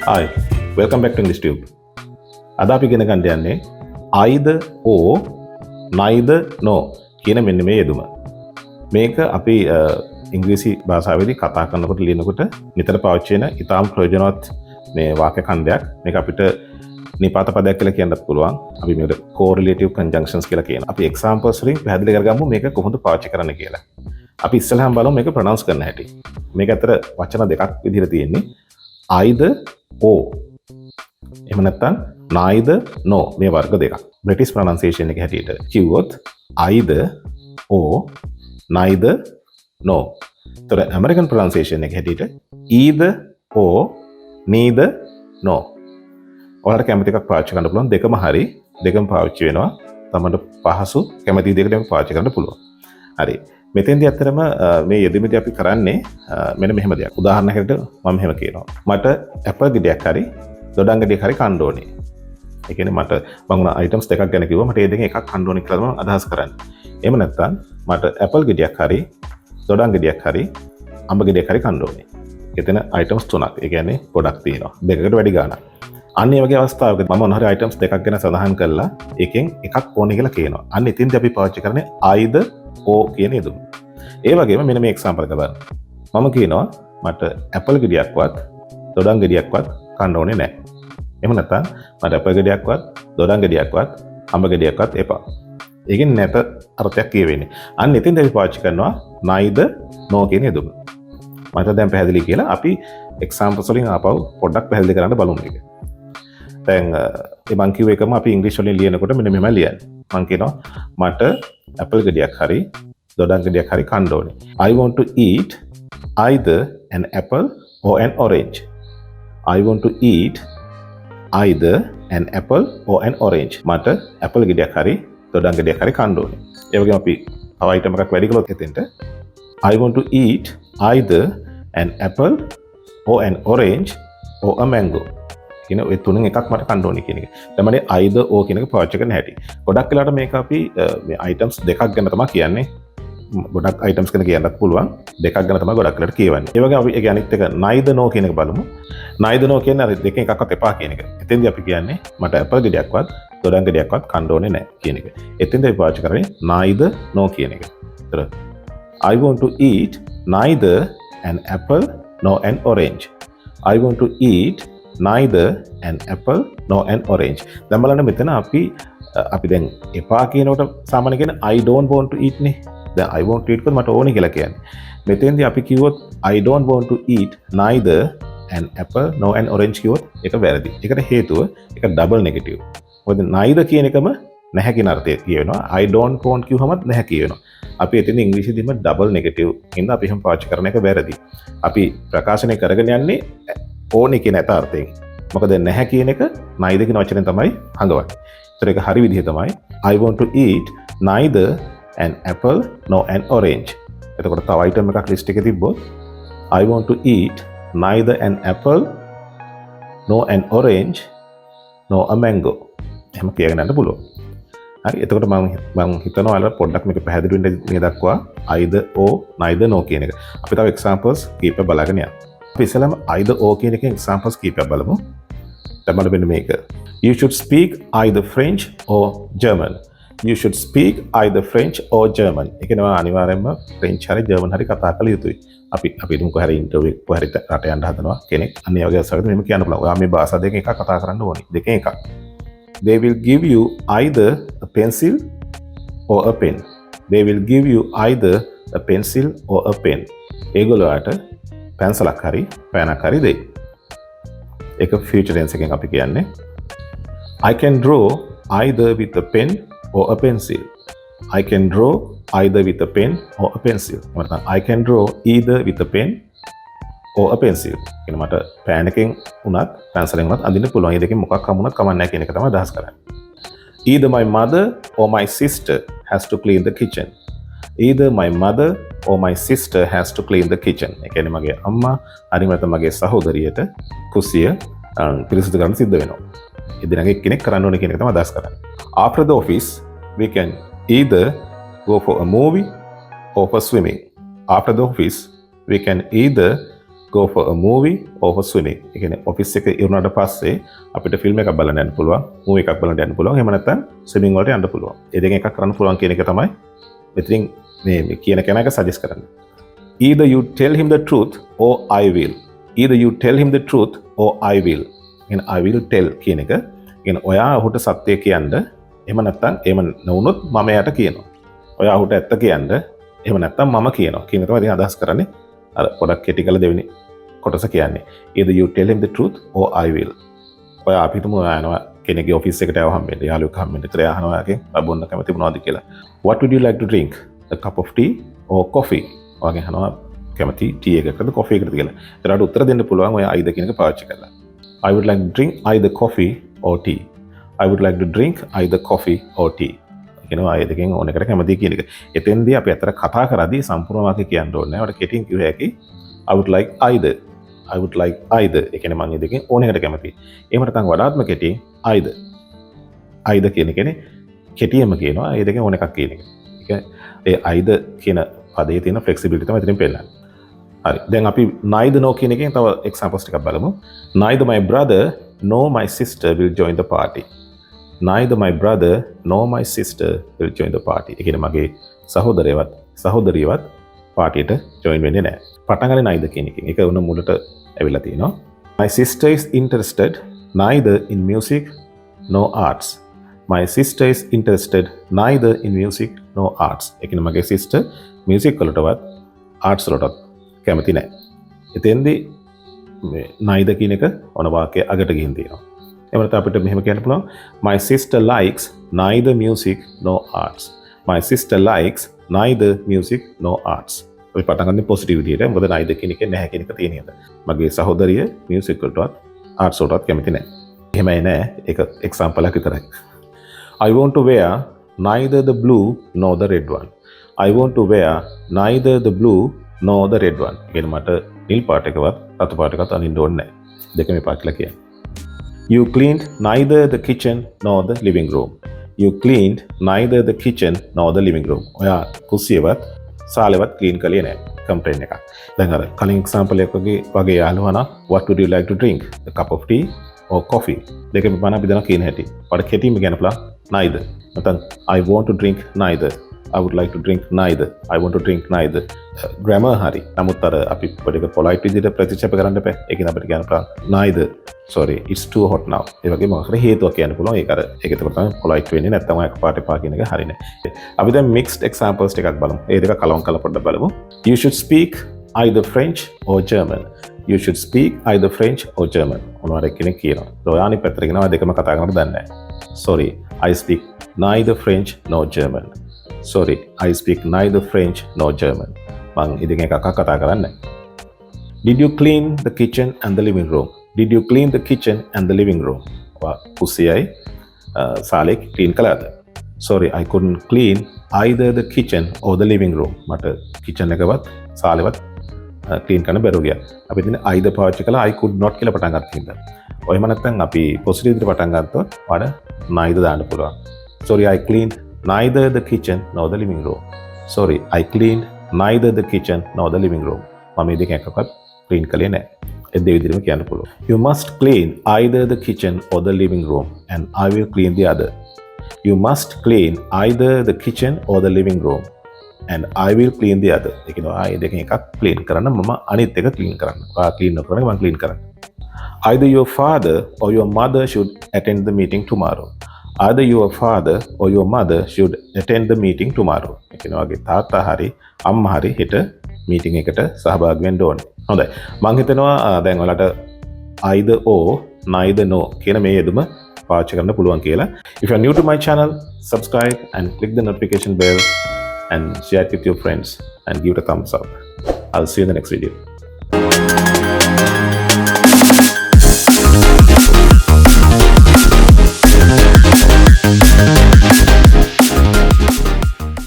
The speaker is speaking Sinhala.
Hi, welcome back to English Tube. අද අපි ඉගෙන ගන්න යන්නේ either or neither no කියන මෙන්න මේ යෙදුම. මේක අපි ඉංග්‍රීසි භාෂාවේදී කතා කරනකොට ලියනකොට නිතර පාවිච්චි වෙන ඉතාම ප්‍රයෝජනවත් මේ වාක්‍ය ඛණ්ඩයක්. මේක අපිට නිපාත පදයක් කියලා කියන්නත් පුළුවන්. අපි මේකට correlative conjunctions කියලා කියනවා. අපි examples වලින් පැහැදිලි කරගමු මේක කොහොමද පාවිච්චි කරන්න කියලා. අපි ඉස්සෙල්ලාම බලමු මේක pronounce කරන්න හැටි. මේක අතර වචන දෙකක් විදිහට තියෙන්නේ. either or එහෙම නැත්නම් neither no මේ වර්ග දෙකක්. British pronunciation එක හැටියට කිව්වොත් either or neither no. තොර American pronunciation එක හැටියට either or neither no. ඔයාලට කැමති එකක් පාවිච්චි කරන්න පුළුවන්. දෙකම හරි. දෙකම පාවිච්චි වෙනවා. තමන්ට පහසු කැමති දෙයකට පාවිච්චි කරන්න පුළුවන්. හරි. මෙතෙන්දී ඇත්තටම මේ යෙදෙමිදී අපි කරන්නේ මෙන්න මෙහෙම දෙයක්. උදාහරණයකට මම මෙහෙම කියනවා. මට ඇපල් ගෙඩියක් හරි දොඩම් ගෙඩියක් හරි කන්න ඕනේ. ඒ කියන්නේ මට මම උන අයිටම්ස් දෙකක් ගැන කිව්වා. මට ඒ දෙකෙන් එකක් කන්න ඕනේ කියලා මම අදහස් කරන්නේ. එහෙම නැත්නම් මට ඇපල් ගෙඩියක් හරි දොඩම් ගෙඩියක් හරි අඹ ගෙඩියක් හරි කන්න ඕනේ. එතන අයිටම්ස් තුනක්. ඒ කියන්නේ ගොඩක් තියෙනවා. දෙකකට වැඩි ගාණක්. අන්න ඒ වගේ අවස්ථාවක මම මොන හරි අයිටම්ස් දෙකක් ගැන සඳහන් කරලා එකෙන් එකක් ඕනේ කියලා කියනවා. අන්න එතින්දී අපි පාවිච්චි කරන්නේ either or කියන යෙදුම. ඒ වගේම මෙන්න මේ එක්සැම්පල් එක බලන්න. මම කියනවා මට ඇපල් ගෙඩියක්වත් දොඩම් ගෙඩියක්වත් කන්න ඕනේ නැහැ. එහෙම නැත්නම් මට ඇපල් ගෙඩියක්වත් දොඩම් ගෙඩියක්වත් අඹ ගෙඩියක්වත් එපා. ඒකෙන් නැත අර්ථයක් කියවෙන්නේ. අන්න එතින්දී අපි පාවිච්චි කරනවා neither no කියන යෙදුම. මට දැන් පැහැදිලි කියලා අපි එක්සැම්පල්ස් වලින් ආපහු පොඩ්ඩක් පැහැදිලි කරන්න බලමු මේක. දැන් මං කිව්ව එකම අපි ඉංග්‍රීසි වලින් ලියනකොට මෙන්න මෙහෙම ලියන්නේ. මං කියනවා මට ඇපල් ගෙඩියක් හරි දොඩම් ගෙඩියක් හරි කන්න ඕනේ. I want to eat either an apple or an orange. I want to eat either an apple or an orange. මට ඇපල් ගෙඩියක් හරි දොඩම් ගෙඩියක් හරි කන්න ඕනේ. ඒ වගේම අපි තව අයිටම් එකක් වැඩි කළොත් එතෙන්ට I want to eat either an apple or an orange or a mango. කියන ඔය තුනෙන් එකක් මට කන්න ඕනේ කියන එක. දැන් මම either or කියන එක පාවිච්චි කරන්න හැටි. ගොඩක් වෙලාවට මේක අපි මේ items දෙකක් ගැන තමයි කියන්නේ. ගොඩක් items ගැන කියන්නත් පුළුවන්. දෙකක් ගැන තමයි ගොඩක් වෙලාවට කියවන්නේ. ඒ වගේ අපි ඒ අනිත් එක neither no කියන එක බලමු. neither no කියන්නේ අර දෙකෙන් එකක්වත් එපා කියන එක. එතෙන්දී අපි කියන්නේ මට apple ගෙඩියක්වත් දොඩම් ගෙඩියක්වත් කන්න ඕනේ නැහැ කියන එක. එතෙන්දී අපි පාවිච්චි කරන්නේ neither no කියන එක. ඒතර I want to eat neither an apple nor an orange. I want to eat neither an apple nor an orange. දැන් බලන්න මෙතන අපි දැන් එපා කියනකොට සාමාන්‍ය කියන්නේ I don't want to eat නේ. දැන් I want to eat මට ඕනේ කියලා කියන්නේ. මෙතෙන්දී අපි කිව්වොත් I don't want to eat neither an apple nor an orange කිව්වොත් ඒක වැරදි. ඒකට හේතුව ඒක double negative. මොකද neither කියන එකම නැහැ කියන අර්ථය කියවෙනවා. I don't want කිව්වමත් නැහැ කියවෙනවා. අපි එතන ඉංග්‍රීසියෙදිම double negative ඉඳන් අපි එහෙම පාවිච්චි කරන එක වැරදි. අපි ප්‍රකාශනය කරගෙන යන්නේ ඕනේ කියන අර්ථයෙන්. මොකද නැහැ කියන එක neither කියන වචනෙන් තමයි හංගවන්නේ. ඒතර ඒක හරි විදිහ තමයි I want to eat neither an apple nor an orange. එතකොට තව item එකක් list එකේ තිබ්බොත් I want to eat neither an apple nor an orange nor a mango. එහෙම කියගෙන යන්න පුළුවන්. හරි. එතකොට මම හිතනවා ඔයාලා පොඩ්ඩක් මේක පැහැදිලි වෙන්න මේ දක්වා either or neither no කියන එක. අපි තව examples කීපයක් බලාගෙන යමු. අපි ඉස්සෙල්ලාම either or කියන එකෙන් examples කීපයක් බලමු. දැන් මෙන්න මේක. You should speak either French or German. You should speak either French or German. ඒ කියන්නේ අනිවාර්යයෙන්ම French හරි German හරි කතා කළ යුතුයි. අපි දුමුකෝ හරි ඉන්ටර්විව් එකක් හරි රට යන්න හදනවා කෙනෙක්. අන්න ඒ වගේ අවස්ථාවකදී මෙහෙම කියන්න පුළුවන්. ඔයා මේ භාෂා දෙකෙන් එකක් කතා කරන්න ඕනේ. දෙකෙන් එකක්. They will give you either a pencil or a pen. They will give you either a pencil or a pen. ඒගොල්ලෝට පැන්සලක් හරි පෑනක් හරි දෙයි. ඒක future tense එකෙන් අපි කියන්නේ I can draw either with a pen or a pencil. I can draw either with a pen or a pencil. නැත්නම් I can draw either with a pen or a pencil. කියන මට පෑන් එකෙන් උනත් පැන්සලෙන් උනත් අඳින්න පුළුවන්. මේ දෙකෙන් මොකක් හමුණත් කමක් නැහැ කියන එක තමයි අදහස් කරන්නේ. Either my mother or my sister has to clean the kitchen. Either my mother or my sister has to clean the kitchen. ඒ කියන්නේ මගේ අම්මා හරි නැත්නම් මගේ සහෝදරියට කුසිය පිරිසිදු කරන්න සිද්ධ වෙනවා. ඒ දෙනගේ එක්කෙනෙක් කරන්න ඕනේ කියන එක තමයි අදහස් කරන්නේ. After the office we can either go for a movie or for swimming. After the office we can either go for a movie or for swimming. ඒ කියන්නේ ඔෆිස් එක ඉවරනට පස්සේ අපිට ෆිල්ම් එකක් බලන්න යන්න පුළුවන්, මූවි එකක් බලන්න යන්න පුළුවන්, එහෙම නැත්නම් ස්විමින් වලට යන්න පුළුවන්. ඒ දෙකෙන් එකක් කරන්න පුළුවන් කියන එක තමයි මෙතනින් මේ කියන කෙනාට සජෙස්ට් කරන්නේ. Either you tell him the truth or I will. Either you tell him the truth or I will. කියන I will tell කියන එක කියන ඔයා ඔහුට සත්‍ය කියන්න, එහෙම නැත්නම් එහෙම නොවුනොත් මම එයාට කියනවා. ඔයා ඔහුට ඇත්ත කියන්න, එහෙම නැත්නම් මම කියනවා කියන එක තමයි ඉතින් අදහස් කරන්නේ. අර පොඩක් කෙටි කළ දෙවෙනි කොටස කියන්නේ. Either you tell him the truth or I will. ඔයා අපි හිතමු ඔයා යනවා කෙනෙක්ගේ ඔෆිස් එකට යව හම්බෙන්න, යාළුවෙක් හම්බෙන්න. ඒතර එයා අහනවා යාගෙන් බොන්න කැමති මොනවද කියලා. What would you like to drink? A cup of tea or coffee? ඔයාගෙන් අහනවා කැමති ටී එකකටද කොෆි එකකටද කියලා. ඒතරට උත්තර දෙන්න පුළුවන් ඔයා either කියන එක පාවිච්චි කරලා. I would like to drink either coffee or tea. I would like to drink either coffee or tea. කියනවා ආයෙ දෙකෙන් ඕන එකට කැමති කියන එක. එතෙන්දී අපි අතර කතා කරද්දී සම්පූර්ණ වාක්‍ය කියන්න ඕනේ නැහැ. ඔයාලට කෙටියෙන් කිව්ව හැකි I would like either. I would like either. ඒ කියන්නේ මම මේ දෙකෙන් ඕන එකට කැමතියි. එහෙම නැත්නම් වඩාත්ම කෙටි either. either කියන එකනේ කෙටියෙන්ම කියනවා මේ දෙකෙන් ඕන එකක් කියන එක. ඒ either කියන පදයේ තියෙන flexibility තමයි එතනින් පෙන්නන්නේ. හරි. දැන් අපි neither no කියන එකෙන් තව examples ටිකක් බලමු. Neither my brother nor my sister will join the party. Neither my brother nor my sister will join the party. ඒ කියන්නේ මගේ සහෝදරයවත් සහෝදරියවත් පාටියට join වෙන්නේ නැහැ. පටන් ගන්නේ neither කියන එකෙන්. ඒක උන මුලට ඇවිල්ලා තියෙනවා. My sister is interested neither in music nor arts. My sister is interested neither in music nor arts. ඒ කියන්නේ මගේ sister music වලටවත් arts වලටවත් කැමති නැහැ. එතෙන්දී මේ neither කියන එක ඔන වාක්‍යය අගට ගිහින් තියෙනවා. එහෙම නැත්නම් අපිට මෙහෙම කියන්න පුළුවන් my sister likes neither music nor arts. My sister likes neither music nor arts. අපි පටන් ගන්න පොසිටිව් විදියට. මොකද neither කියන එකේ නැහැ කියන එක තියෙන හින්දා. මගේ සහෝදරිය මියුසික් වලටවත් ආර්ට්ස් වලටවත් කැමති නැහැ. එහෙමයි නෑ. ඒක එක්සැම්පල් එකක් විතරයි. I want to wear neither the blue nor the red one. I want to wear neither the blue nor the red one. කියන්නේ මට නිල් පාට එකවත් රතු පාට එකවත් අඳින්න ඕනේ නැහැ. දෙකම එපා කියලා කියන්නේ. You cleaned neither the kitchen nor the living room. You cleaned neither the kitchen nor the living room. ඔයා කුස්සියවත් සාලෙවත් ක්ලීන් කළේ නැහැ. කම්ප්ලේන් එකක්. දැන් අර කලින් එක්සැම්පල් එකක වගේ යාළුවා නම් what would you like to drink? A cup of tea or coffee? දෙකම බන අපි දන කියන හැටි. වඩ කෙටිම කියන්න පුළුවන් neither. නැත්නම් I want to drink neither. I would like to drink neither. I want to drink neither. Grammar හරි. නමුත් අර අපි පොඩ්ඩක් polite විදිහට ප්‍රතික්ෂේප කරන්න බෑ. ඒකෙන් අපිට කියන්න පුළුවන් neither. Sorry, it's too hot now. ඒ වගේ මොකක් හරි හේතුවක් කියන්න පුළුවන්. ඒක අර ඒක තමයි polite වෙන්නේ. නැත්නම් ඔය එකපාරට එපා කියන එක හරිනේ. අපි දැන් mixed examples ටිකක් බලමු. ඒ දෙක කලවම් කරලා පොඩ්ඩක් බලමු. You should speak either French or German. You should speak either French or German. මොනවාරි කෙනෙක් කියනවා. ඔයානි පැත්තට කියනවා දෙකම කතා කරන්න දන්නේ නැහැ. Sorry, I speak neither French nor German. Sorry, I speak neither French nor German. මං ඉතින් එකක් කතා කරන්නේ. Did you clean the kitchen and the living room? Did you clean the kitchen and the living room? කුස්සියයි සාලේ ක්ලීන් කළාද? Sorry, I couldn't clean either the kitchen or the living room. මට kitchen එකවත් සාලෙවත් ක්ලීන් කරන්න බැරුව ගියා. අපි ඉතින් either පාවිච්චි කළා I could not කියලා පටන් ගත්ත හින්දා. ඔයම නැත්නම් අපි පොසිටිව් විදිහට පටන් ගත්තොත් වඩා neither දාන්න පුළුවන්. Sorry, I cleaned neither the kitchen nor the living room. Sorry, I cleaned neither the kitchen nor the living room. මම මේ දෙක එකක්වත් ක්ලීන් කළේ නැහැ. ඒ දෙක විදිහටම කියන්න පුළුවන්. You must clean either the kitchen or the living room and I will clean the other. You must clean either the kitchen or the living room and I will clean the other. ඒ කියනවා ආ මේ දෙකෙන් එකක් ක්ලීන් කරන්න මම අනිත් එක ක්ලීන් කරන්න. ඔයා ක්ලීන් නොකරන මම ක්ලීන් කරන්න. Either your father or your mother should attend the meeting tomorrow. Either your father or your mother should attend the meeting tomorrow. ඒ කියනවා වගේ තාත්තා හරි අම්මා හරි හෙට මීටින් එකට සහභාගී වෙන්න ඕනේ. හොඳයි. මම හිතනවා දැන් ඔයාලට either or neither no කියන මේ යෙදුම පාවිච්චි කරන්න පුළුවන් කියලා. If you are new to my channel, subscribe and click the notification bell and share it with your friends and give it a thumbs up. I'll see you in the next video.